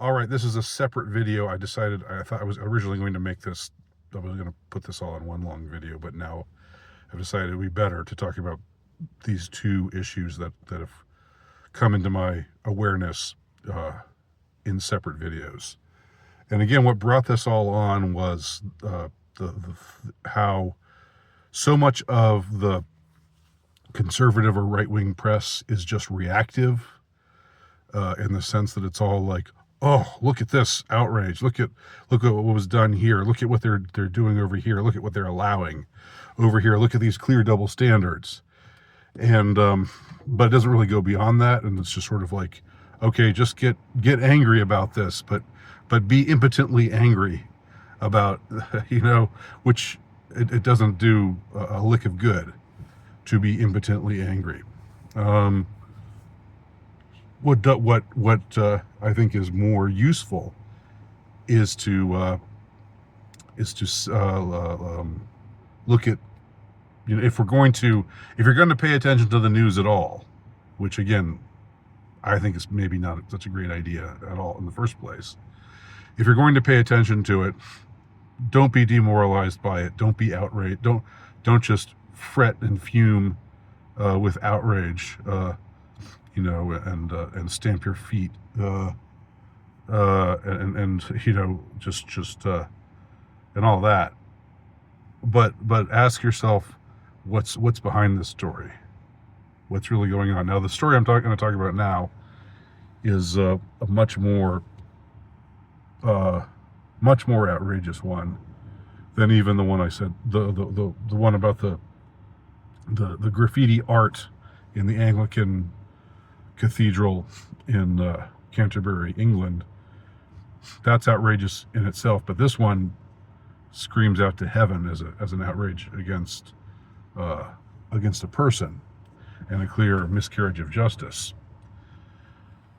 All right, this is a separate video. I thought I was originally going to make this, I was going to put this all in one long video, but now I've decided it would be better to talk about these two issues that have come into my awareness in separate videos. And again, what brought this all on was how so much of the conservative or right-wing press is just reactive, in the sense that it's all like, oh, look at this outrage. Look at what was done here. Look at what they're doing over here. Look at what they're allowing over here. Look at these clear double standards. And but it doesn't really go beyond that. And it's just sort of like, okay, just get angry about this, but be impotently angry about, which it doesn't do a lick of good to be impotently angry. What I think is more useful is to look at, if you're going to pay attention to the news at all, which again I think is maybe not such a great idea at all in the first place. If you're going to pay attention to it, don't be demoralized by it. Don't be outraged. Don't just fret and fume with outrage. And stamp your feet, and all that. But ask yourself, what's behind this story? What's really going on? Now, the story I'm going to talk about now is a much more outrageous one than even the one I said. The one about the graffiti art in the Anglican Cathedral in Canterbury, England. That's outrageous in itself, but this one screams out to heaven as an outrage against a person and a clear miscarriage of justice.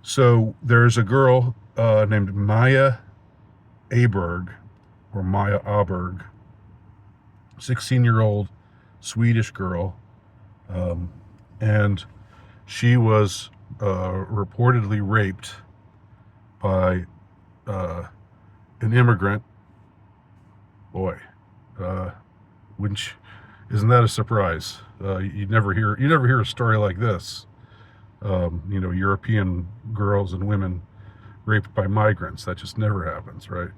So there's a girl named Maya Aberg, or Maya Aberg, 16-year-old Swedish girl, and she was reportedly raped by an immigrant. Boy, isn't that a surprise? You never hear a story like this. European girls and women raped by migrants. That just never happens, right?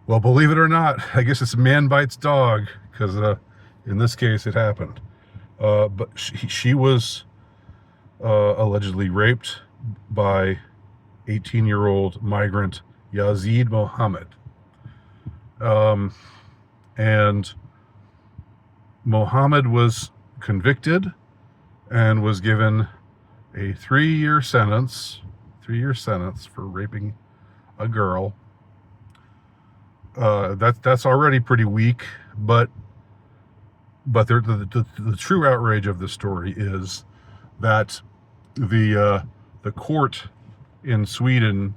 Well, believe it or not, I guess it's man bites dog, because in this case it happened. But she was allegedly raped by 18-year-old migrant Yazid Mohammed. And Mohammed was convicted and was given a 3-year sentence for raping a girl. That's already pretty weak, but the true outrage of the story is that the court in Sweden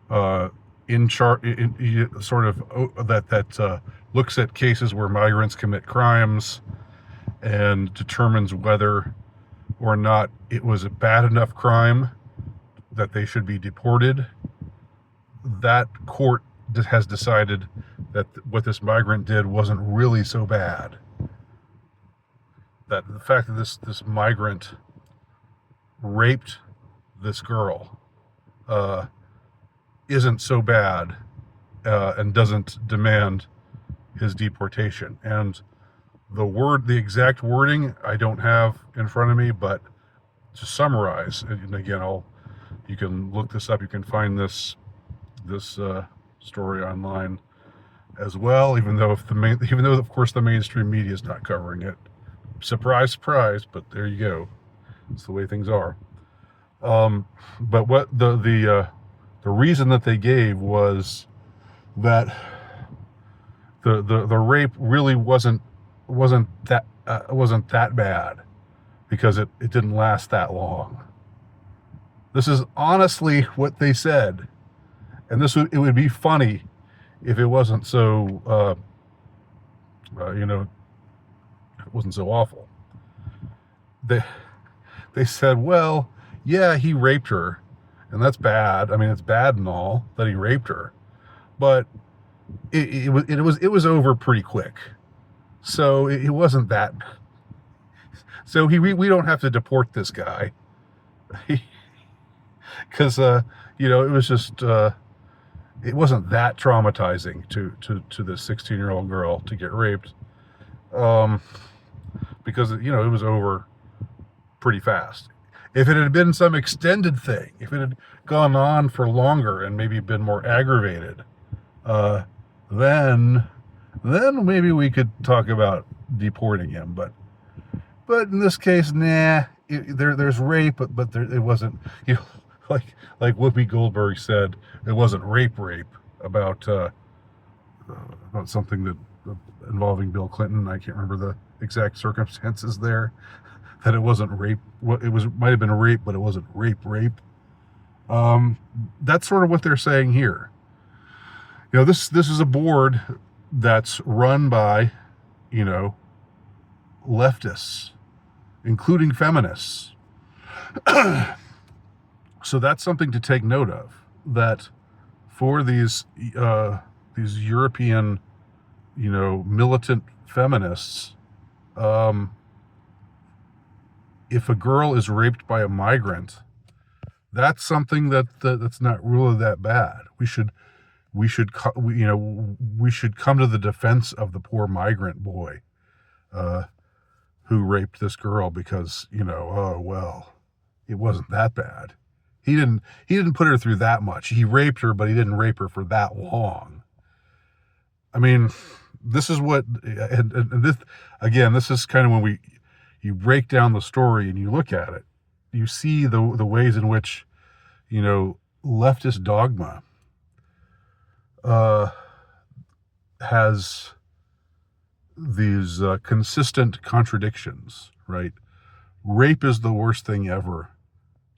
that looks at cases where migrants commit crimes and determines whether or not it was a bad enough crime that they should be deported. That court has decided that what this migrant did wasn't really so bad. That the fact that this migrant raped this girl isn't so bad, and doesn't demand his deportation. And the exact wording I don't have in front of me, but to summarize, and again, you can look this up. You can find this story online as well, even though of course the mainstream media is not covering it. Surprise, surprise, but there you go. It's the way things are. But what the reason that they gave was that the rape really wasn't that bad, because it didn't last that long. This is honestly what they said, and it would be funny if it wasn't so it wasn't so awful. They said, well, yeah, he raped her, and that's bad. I mean, it's bad and all that he raped her, but it was over pretty quick. So it wasn't that. So we don't have to deport this guy, because it was just it wasn't that traumatizing to this 16-year-old girl to get raped, because it was over pretty fast. If it had been some extended thing, if it had gone on for longer and maybe been more aggravated, then maybe we could talk about deporting him. But in this case, nah. There's rape, but it wasn't. Like Whoopi Goldberg said, it wasn't rape about something that involving Bill Clinton. I can't remember the exact circumstances there. That it wasn't rape. It might have been a rape, but it wasn't rape. That's sort of what they're saying here. This is a board that's run by, leftists, including feminists. So that's something to take note of. That for these European, militant feminists, if a girl is raped by a migrant, that's something that's not really that bad. We should come to the defense of the poor migrant boy who raped this girl, because oh well, it wasn't that bad. He didn't put her through that much. He raped her, but he didn't rape her for that long. I mean, this is what, and this again, this is kind of when you break down the story and you look at it, you see the ways in which leftist dogma has these consistent contradictions, right? Rape is the worst thing ever.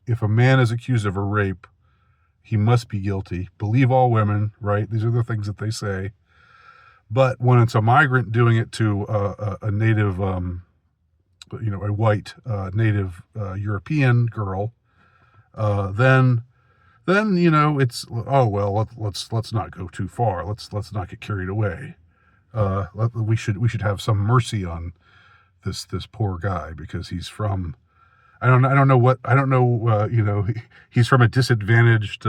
If a man is accused of a rape, he must be guilty. Believe all women, right? These are the things that they say. But when it's a migrant doing it to a native, a white native European girl, then it's, oh well, let's not go too far. Let's not get carried away. We should have some mercy on this poor guy, because he's from, I don't know, he's from a disadvantaged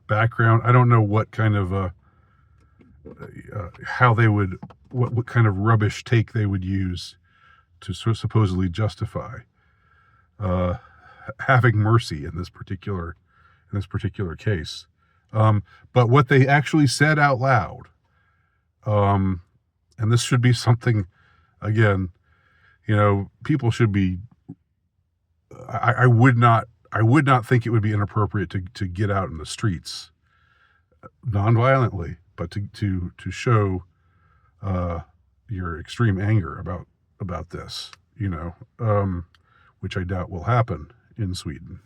background. I don't know what kind of how they would, what kind of rubbish take they would use to supposedly justify having mercy in this particular case. But what they actually said out loud, and this should be something, again, people should be, I would not think it would be inappropriate to get out in the streets non-violently, but to show your extreme anger about this, which I doubt will happen in Sweden,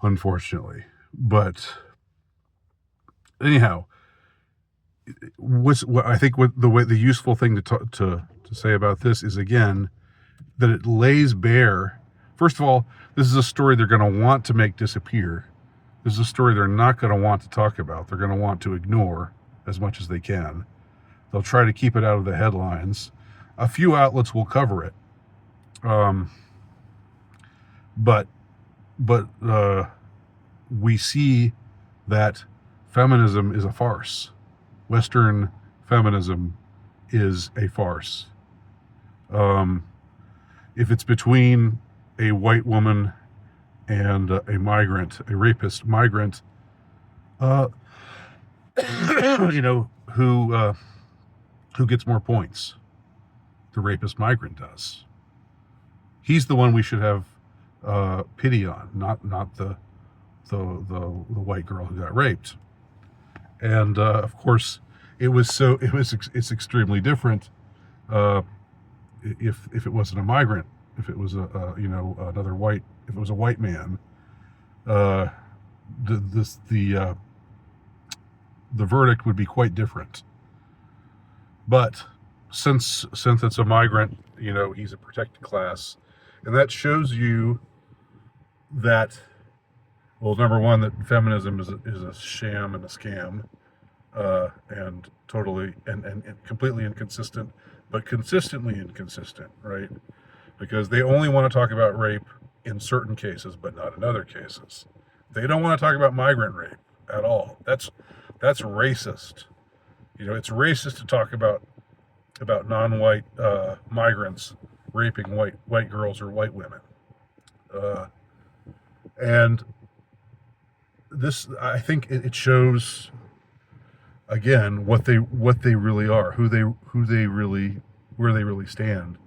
unfortunately. But anyhow, what I think the useful thing to say about this is, again, that it lays bare. First of all, this is a story they're going to want to make disappear. This is a story they're not going to want to talk about. They're going to want to ignore as much as they can. They'll try to keep it out of the headlines. A few outlets will cover it. But we see that feminism is a farce. Western feminism is a farce. If it's between a white woman and a migrant, a rapist migrant, who gets more points? The rapist migrant does. He's the one we should have pity on, not the white girl who got raped. And of course, it's extremely different if it wasn't a migrant. If it was another white, if it was a white man, the verdict would be quite different. But since it's a migrant, he's a protected class, And that shows you that, well, number one, that feminism is a sham and a scam, and totally and completely inconsistent, but consistently inconsistent, right? Because they only want to talk about rape in certain cases, but not in other cases. They don't want to talk about migrant rape at all. That's racist. It's racist to talk about non-white migrants raping white girls or white women. And this, I think, it shows again what they really are, where they really stand,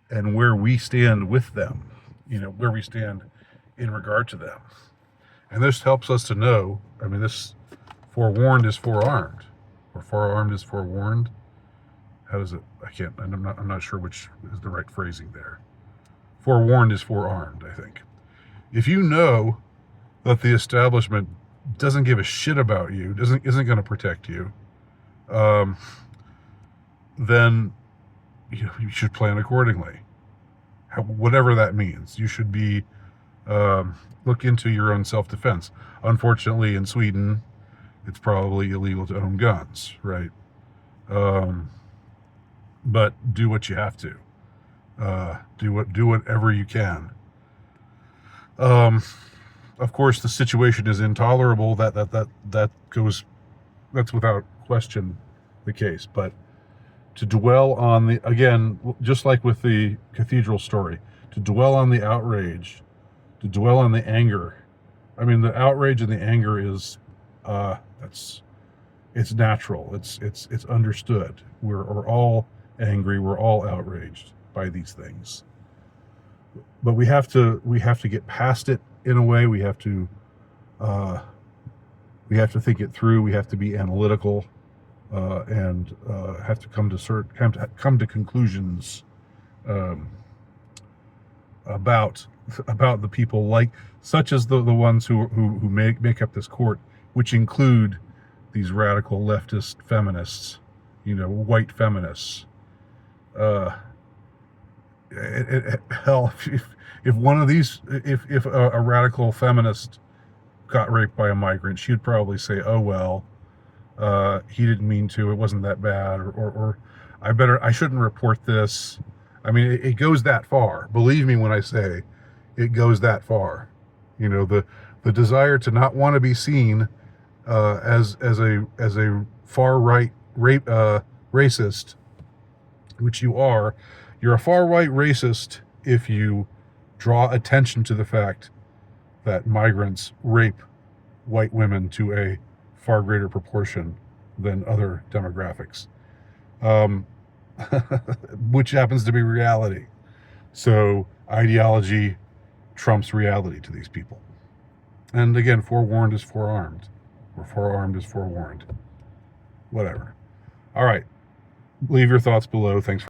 and where we stand with them. Where we stand in regard to them. And this helps us to know. I mean, this forewarned is forearmed, or forearmed is forewarned. How does it? I'm not sure which is the right phrasing there. Forewarned is forearmed, I think. If you know that the establishment doesn't give a shit about you, isn't going to protect you, then you should plan accordingly. Whatever that means, you should be look into your own self-defense. Unfortunately, in Sweden, it's probably illegal to own guns, right? But do what you have to. Do whatever you can. Of course, the situation is intolerable. That's without question the case. But to dwell on again, just like with the cathedral story, to dwell on the outrage, to dwell on the anger. I mean, the outrage and the anger is, it's natural. It's understood. We're all angry. We're all outraged by these things. But we have to get past it in a way. We have to think it through. We have to be analytical, and have to come to conclusions about the people such as the ones who make up this court, which include these radical leftist feminists, white feminists. Hell, if one of these, if a radical feminist got raped by a migrant, she'd probably say, "Oh well, he didn't mean to. It wasn't that bad," or I shouldn't report this. I mean, it goes that far. Believe me when I say it goes that far. The desire to not want to be seen as a far right racist, which you are. You're a far right racist if you draw attention to the fact that migrants rape white women to a far greater proportion than other demographics, which happens to be reality. So ideology trumps reality to these people. And again, forewarned is forearmed, or forearmed is forewarned. Whatever. All right. Leave your thoughts below. Thanks for